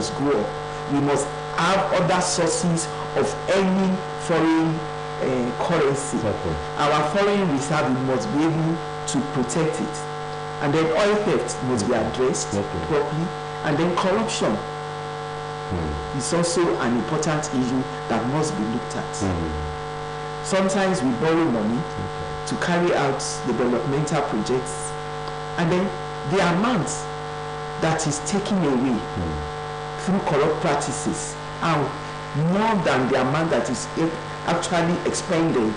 must go up. We must have other sources of any foreign currency. Okay. Our foreign reserve, we must be able to protect it. And then oil theft must be addressed properly. And then corruption is also an important issue that must be looked at. Sometimes we borrow money to carry out developmental projects, and then the amount that is taken away through corrupt practices are more than the amount that is actually expended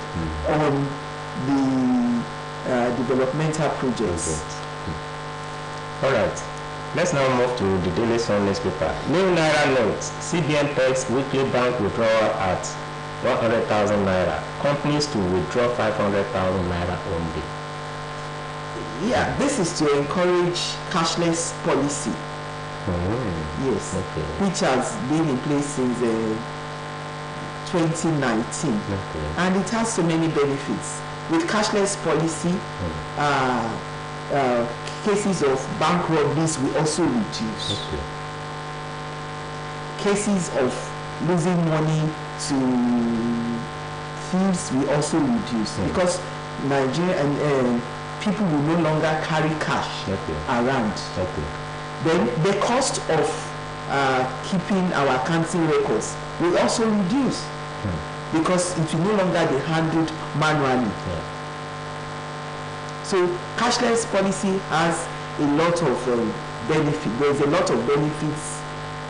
on the developmental projects. All right. Let's now move to the Daily Sun newspaper. New Naira notes. CBN pegs weekly bank withdrawal at 100,000 Naira. Companies to withdraw 500,000 Naira only. Yeah, this is to encourage cashless policy. Yes, which has been in place since 2019. And it has so many benefits. With cashless policy, cases of bank robberies will also reduce. Cases of losing money to thieves will also reduce because Nigeria and people will no longer carry cash around. Then the cost of keeping our accounting records will also reduce because it will no longer be handled manually. So cashless policy has a lot of benefit. There's a lot of benefits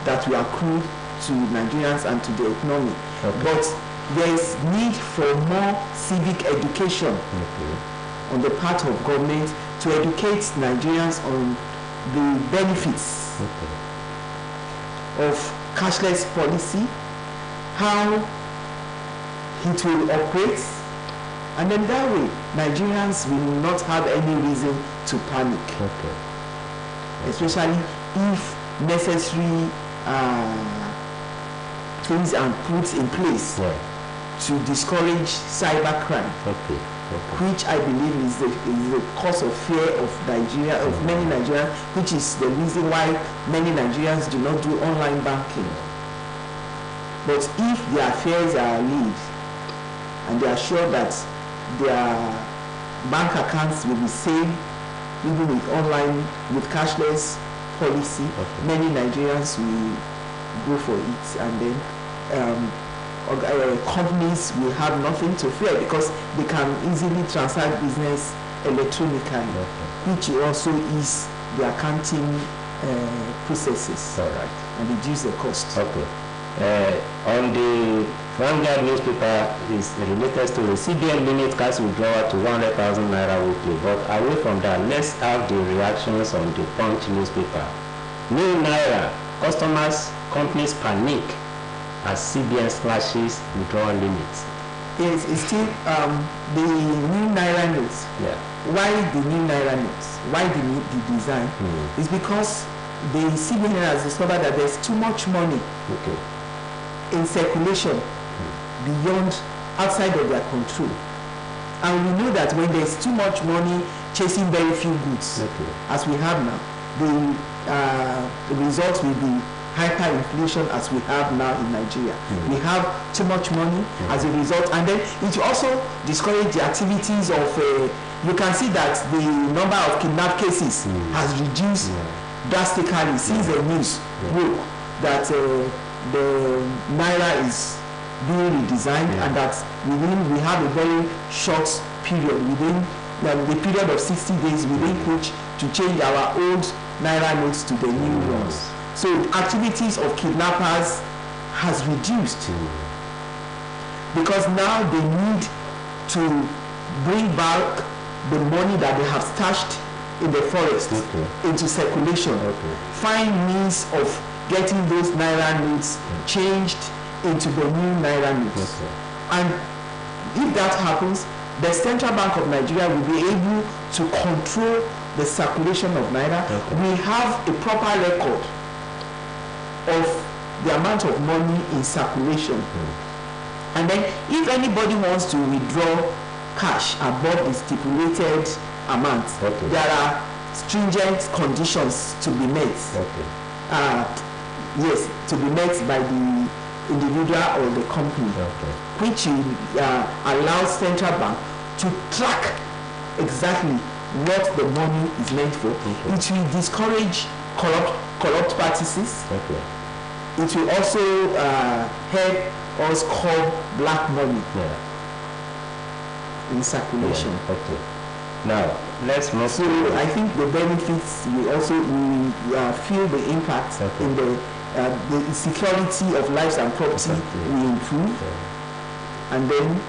that will accrue to Nigerians and to the economy. But there's need for more civic education on the part of government to educate Nigerians on the benefits of cashless policy, how it will operate, and then that way Nigerians will not have any reason to panic, especially if necessary things are put in place to discourage cybercrime, which I believe is the cause of fear of Nigeria, of many Nigerians, which is the reason why many Nigerians do not do online banking. But if their fears are allayed and they are sure that their bank accounts will be safe even with online, with cashless policy, many Nigerians will go for it, and then companies will have nothing to fear because they can easily transact business electronically, which also is the accounting processes and reduce the cost. On the Vanguard newspaper is related to the CBN limit cash withdrawal to 100,000 Naira weekly. But away from that, let's have the reactions on the Punch newspaper. New Naira, customers, companies panic as CBN slashes withdrawal limits. Yes, it's still the new Naira notes. Why the new Naira notes? Why the design? It's because the CBN has discovered that there's too much money in circulation beyond, outside of their control. And we know that when there's too much money chasing very few goods, as we have now, the result will be hyperinflation as we have now in Nigeria. We have too much money as a result, and then it will also discourage the activities of, you can see that the number of kidnap cases has reduced drastically since the news broke that the Naira is being redesigned and that we have a very short period, within the period of 60 days within which to change our old Naira notes to the new ones. So activities of kidnappers has reduced because now they need to bring back the money that they have stashed in the forest into circulation, find means of getting those Naira notes changed into the new Naira notes. And if that happens, the Central Bank of Nigeria will be able to control the circulation of Naira. We have a proper record of the amount of money in circulation. And then if anybody wants to withdraw cash above the stipulated amount, there are stringent conditions to be met. yes, to be met by the individual or the company, which allows central bank to track exactly what the money is meant for. It will discourage corrupt practices. It will also help us curb black money in circulation. Now, let's move. So I think the benefits will also feel the impact in the security of lives and property will improve, and then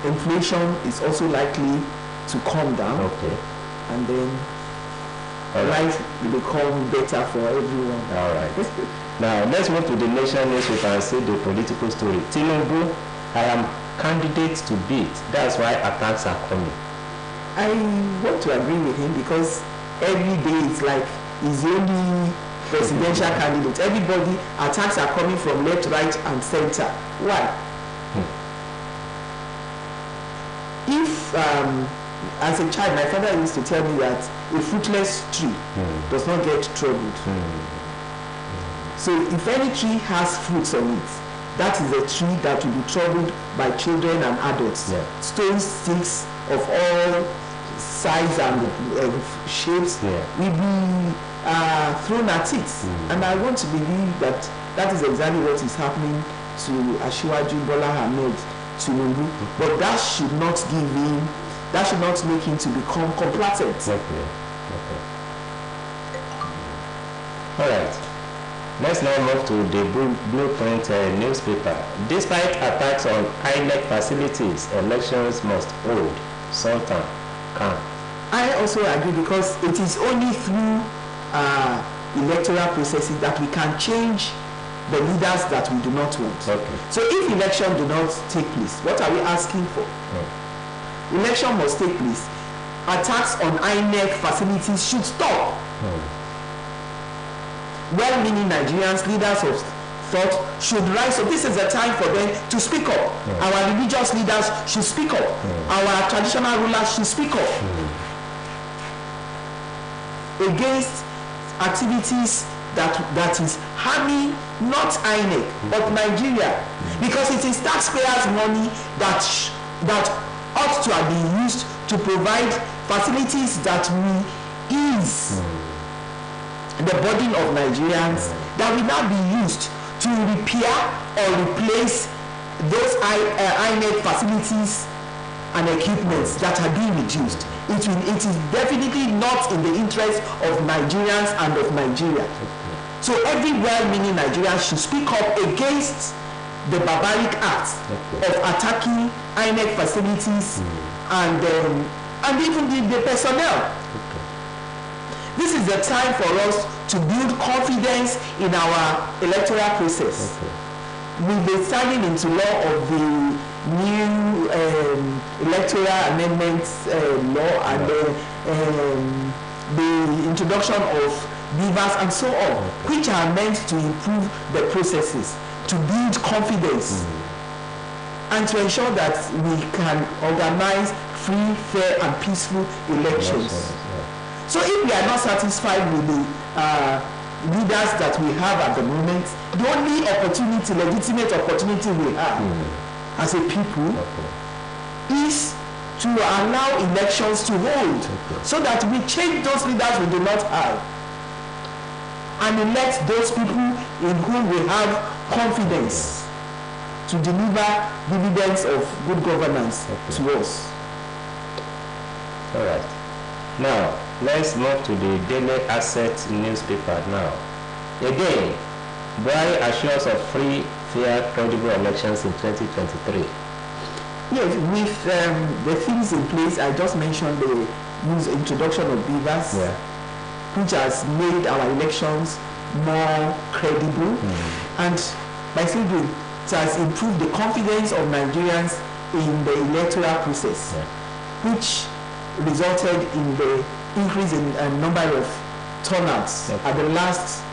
inflation is also likely to come down, and then life will become better for everyone. All right. Now, let's move to the Nation newspaper and see the political story. Tinubu, I am candidate to beat. That's why attacks are coming. I want to agree with him because every day it's like he's the only presidential candidate. Everybody, attacks are coming from left, right, and center. Why? If, as a child, my father used to tell me that a fruitless tree does not get troubled. So if any tree has fruits on it, that is a tree that will be troubled by children and adults. Stones, sticks of all size and shapes will be thrown at it. And I want to believe that that is exactly what is happening to Asiwaju Bola Ahmed Tinubu. But that should not give him, that should not make him to become complacent. All right. Let's now move to the Blueprint newspaper. Despite attacks on INEC facilities, elections must hold. Sultan can. I also agree because it is only through electoral processes that we can change the leaders that we do not want. So if election do not take place, what are we asking for? Election must take place. Attacks on INEC facilities should stop. Well-meaning Nigerians, leaders of thought, should rise up. This is the time for them to speak up. Our religious leaders should speak up. Our traditional rulers should speak up against activities that is harming not INEC but Nigeria, because it is taxpayers' money that ought to have been used to provide facilities that will ease the burden of Nigerians, that will now be used to repair or replace those INEC facilities and equipments that are being reduced. It is definitely not in the interest of Nigerians and of Nigeria. So every well-meaning Nigerian should speak up against the barbaric act of attacking INEC facilities and even the personnel. This is the time for us to build confidence in our electoral process. With the signing into law of the new electoral amendments law and the introduction of beavers and so on, which are meant to improve the processes, to build confidence, and to ensure that we can organize free, fair, and peaceful elections. So if we are not satisfied with the leaders that we have at the moment, the only opportunity, legitimate opportunity we have as a people is to allow elections to hold, so that we change those leaders we do not have and elect those people in whom we have confidence to deliver dividends of good governance to us. All right. Now, let's move to the Daily Asset newspaper now. Again, Buhari assures of free, fair, credible elections in 2023. Yes, with the things in place, I just mentioned the introduction of beavers, which has made our elections more credible, and by so doing, it has improved the confidence of Nigerians in the electoral process, which resulted in the increase in number of turnouts at the last,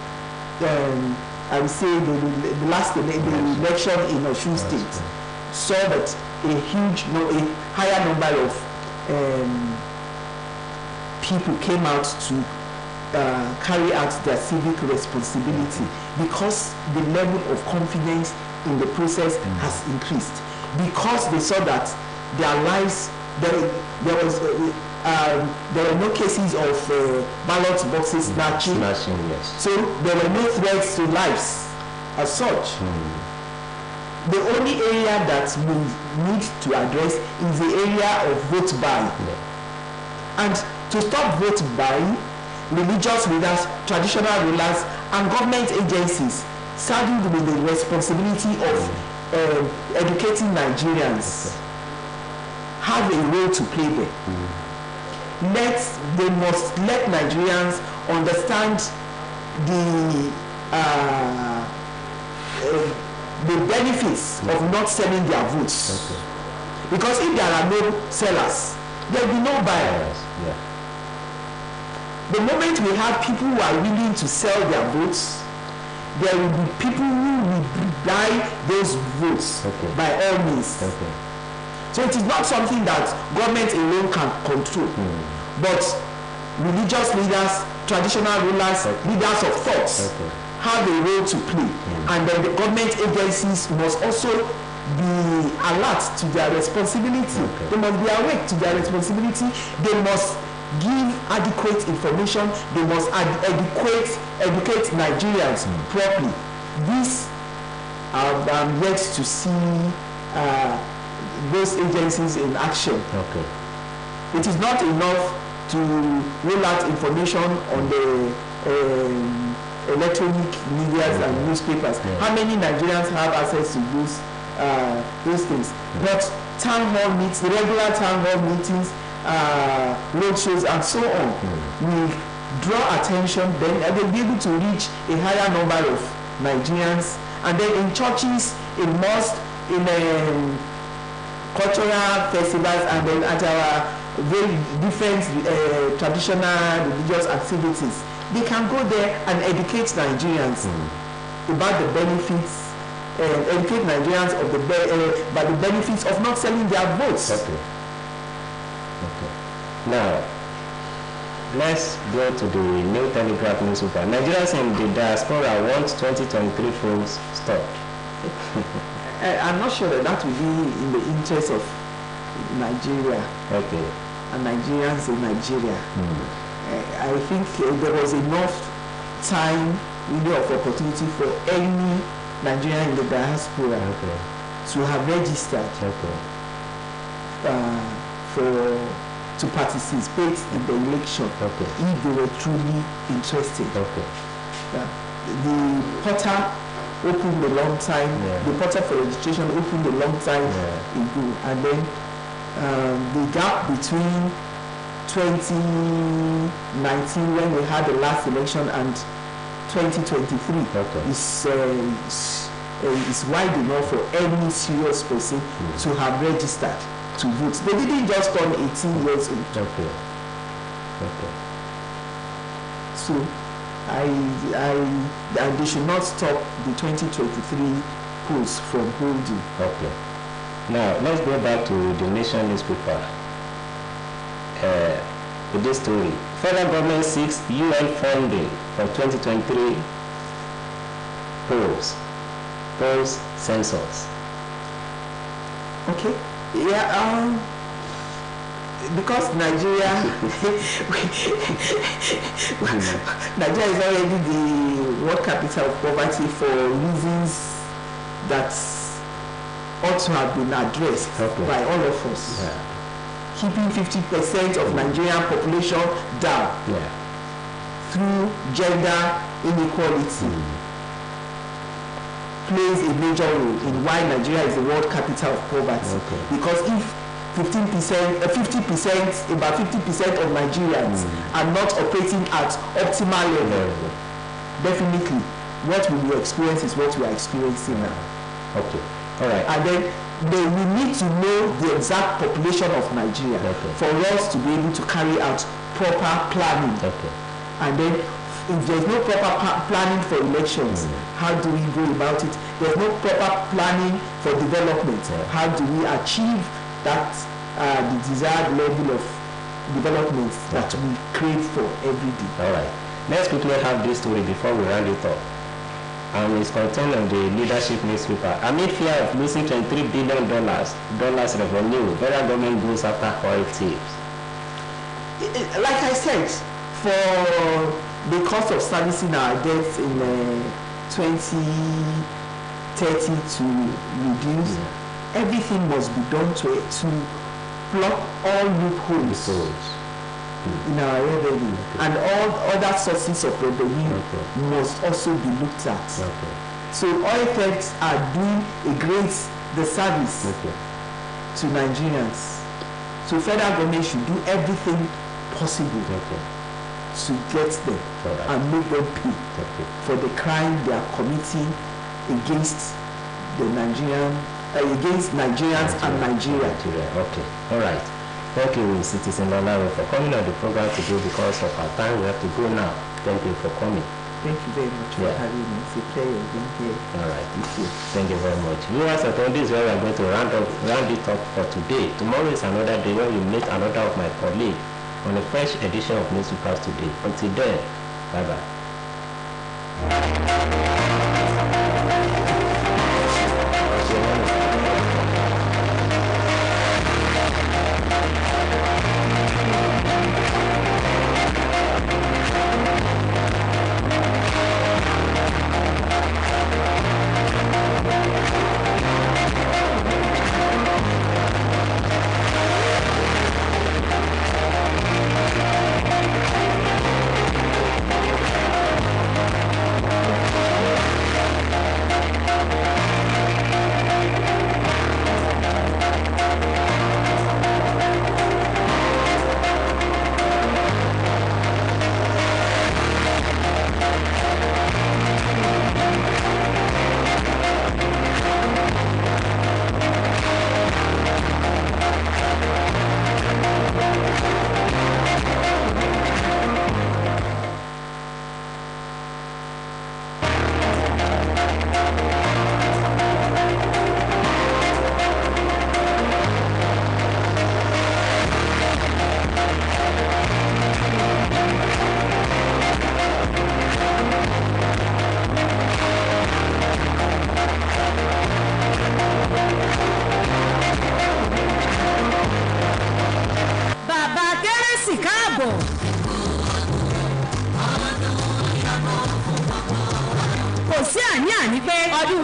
I would say the last election in Osun State, saw that a higher number of people came out to carry out their civic responsibility, because the level of confidence in the process has increased, because they saw that their lives, there were no cases of ballot boxes snatching, yes. so there were no threats to lives as such. The only area that we need to address is the area of vote buy. And to stop vote buy, religious leaders, traditional rulers, and government agencies saddled with the responsibility of educating Nigerians have a role to play there. They must let Nigerians understand the benefits of not selling their votes. Because if there are no sellers, there will be no buyers. The moment we have people who are willing to sell their votes, there will be people who will buy those votes by all means. So it is not something that government alone can control, but religious leaders, traditional rulers, leaders of thoughts have a role to play. And then the government agencies must also be alert to their responsibility. They must be awake to their responsibility. They must give adequate information. They must educate Nigerians properly. This I'm yet to see those agencies in action. It is not enough to roll out information on the electronic media and newspapers. How many Nigerians have access to those things? But town hall meetings, regular town hall meetings, road shows, and so on, we draw attention, then they'll be able to reach a higher number of Nigerians. And then in churches, in mosques, in cultural festivals, and then at our very different traditional religious activities, they can go there and educate Nigerians about the benefits, educate Nigerians of about the benefits of not selling their votes. Now, let's go to the New Telegraph newspaper. Nigerians in the diaspora want 2023 polls stopped. I'm not sure that will be in the interest of Nigeria and Nigerians in Nigeria. I think there was enough time, really, of opportunity for any Nigerian in the diaspora to have registered to participate in the election if they were truly interested. The portal opened a long time. The portal for registration opened a long time ago, and then the gap between 2019, when we had the last election, and 2023 is wide enough for any serious person to have registered to vote. They didn't just turn 18 years old. So they should not stop the 2023 polls from holding. Now let's go back to the Nation newspaper. With this story, federal government seeks UN funding for 2023 polls census. Because Nigeria Nigeria is already the world capital of poverty for reasons that ought to have been addressed by all of us. Keeping 50% of Nigerian population down through gender inequality plays a major role in why Nigeria is the world capital of poverty. Because if 50% about 50% of Nigerians are not operating at optimal level, definitely what we will experience is what we are experiencing now. And then we need to know the exact population of Nigeria for us to be able to carry out proper planning. And then if there's no proper planning for elections, how do we go about it? There's no proper planning for development. How do we achieve that the desired level of development that we crave for every day? Let's quickly have this story before we round it up. And it's contained on the leadership newspaper. Amid fear of losing $23 billion revenue, federal government goes after oil thieves. Like I said, for the cost of servicing our debts in 2030 to reduce, everything must be done to block all loopholes in our revenue, and all other sources of revenue must also be looked at. So oil thefts are doing a great disservice to Nigerians. So federal government should do everything possible to get them and make them pay for the crime they are committing against the against Nigerians and Nigeria. Okay, all right. Thank you, Citizen Lolawe, for coming on the program today. Because of our time, we have to go now. Thank you for coming. Thank you very much for having me. It's a pleasure being here. All right, thank you very much. Viewers, at all this where we are going to round it up for today. Tomorrow is another day when we meet another of my colleagues on a fresh edition of Newspapers Today. Until then, bye-bye.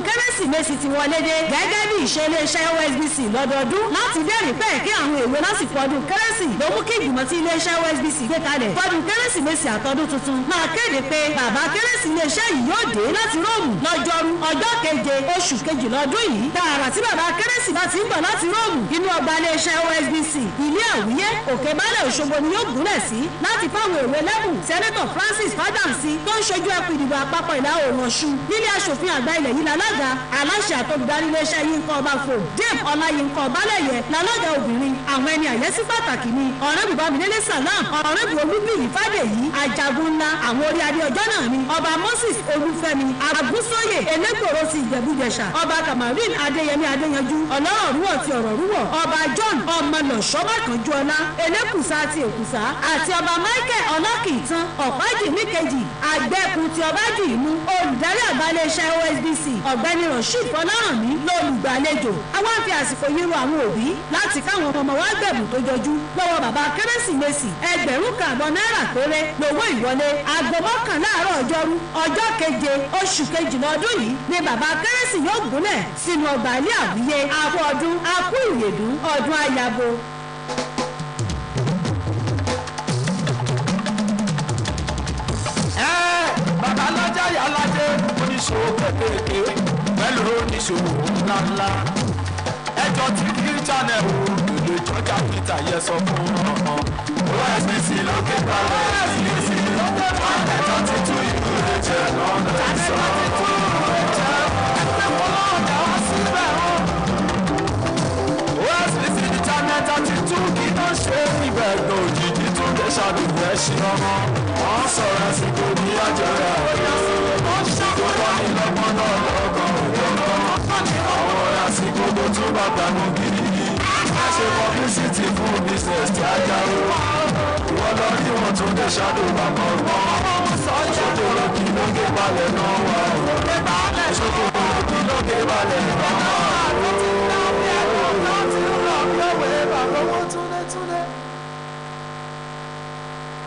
Kérésìmesì ti wọlé dé gẹ́gẹ́ bí ìṣe iléeṣẹ́ OSBC lọ́dọọdún láti dẹ́rìn pẹ́ kí àwọn èwe lásìkò ọdún kérésì ló mú kí ìgbìmọ̀ tí iléeṣẹ́ OSBC gbé kalẹ̀ fọdún kérésìmesì àtọdún tuntun máa kéde pé bàbá kérésì iléeṣẹ́ yìí yóò dé láti Róòmù lọ́jọ́rú ọjọ́ keje oṣù kejì lọ́dún yìí. Tààrà tí bàbá kérésì bá ti ń bọ̀ láti Róòmù inú ọgbà iléeṣẹ́ OSBC ilé àwíyé òkè balẹ̀ Òṣogbo ni yóò gúnlẹ̀ sí láti fáwọn èwe lẹ́bùn. Sẹ́nẹ́tọ̀ Francis Fádáǹsì tó ń ṣojú ẹkùn ìdìbò àpapọ̀ ìlà oòrùn Ọ̀ṣun nílé aṣòfin àgbà ilẹ̀ yìí lálága aláṣẹ àtọ́gbùdarí iléeṣẹ́ Yínká Ọbáfò Dame Ọláyínká Ọbálẹ̀yẹ lálága obìnrin. Àwọn ẹni àyẹ́sí pàtàkì ni ọ̀rẹ́bù Bámidélé Sàlám, ọ̀rẹ́bù Olúbíyì Fádèyí, ajagun ńlá àwọn orí adé ọjọ́ náà ni ọba Moses Olúfẹ́mi Àgúnsóyè Elégbòro ti Ìjẹ̀bú-Jẹ̀ṣà, ọba Kamarudin Adéyẹmí Adéyanjú ọlọ́rọ̀ rúwọ̀ ti ọ̀rọ̀ rúwọ̀, ọba John Ọmọlọ̀ṣọ́ Bákanjúọlá Elékùsà ti Èkùsà àti ọba Michael Ọlákìtàn Ọ̀pájìmí kejì àgbẹ̀kùn ti Ọbájìmú. Olùdarí àgbà iléeṣẹ́ OSBC ọ̀gbẹ́ni Rasheed Fọlárànmí lólùgbàlejò. Àwọn fi àsìkò yìí rọ àwọn òbí láti káwọn ọmọ wa gbẹ̀bùn tó jọjú lọ́wọ́ bàbá kérésìmesì. $1000 péré lówó ìwọlé. Aago 11 láàárọ̀ ọjọ́rú ọjọ́ keje oṣù kejìlá ọdún yìí ni bàbá kérésì yóò gúnlẹ̀ sínú ọgbà ilé àwíyé. Àkú ọdún àkú ìyèdún ọdún ayabo. Bàbá alájà yàlájẹ oníṣòwò kékeré pẹ̀lú oníṣòwò ńláńlá. Ẹjọ́ tí kí channel wo lè jọjà peter yẹ sọ fún ọ̀hún. OSBC ló ké balẹ̀ OSBC ló ké balẹ̀. Ẹjọ́ tí tún ìlú lè jẹ lọ́nà ẹ̀sọ́. Ẹgbẹ́ wọn lọ́ọ̀dà wá síbẹ̀ o. OSBC ní channel 32 kí ló ṣe ibẹ̀ gbọ́ òjijì tún lè ṣàdùnnú ẹ̀ṣin ọmọ. Wọ́n sọ̀rọ̀ àsìkò ní àjẹrà wọ́n ṣàkóso ìlọ́gbọ́n náà lọ́gàn àwọn àsìkò tó tún bá dànù gidigidi. Ṣé publicity fún business tí a jáwó? Wọ́n lọ rí wọn tún lè ṣàdùnnú àmọ́ wọn. sókòrò kí lókè balẹ̀ náà wà ó sókòrò kí lókè balẹ̀ náà wà ó.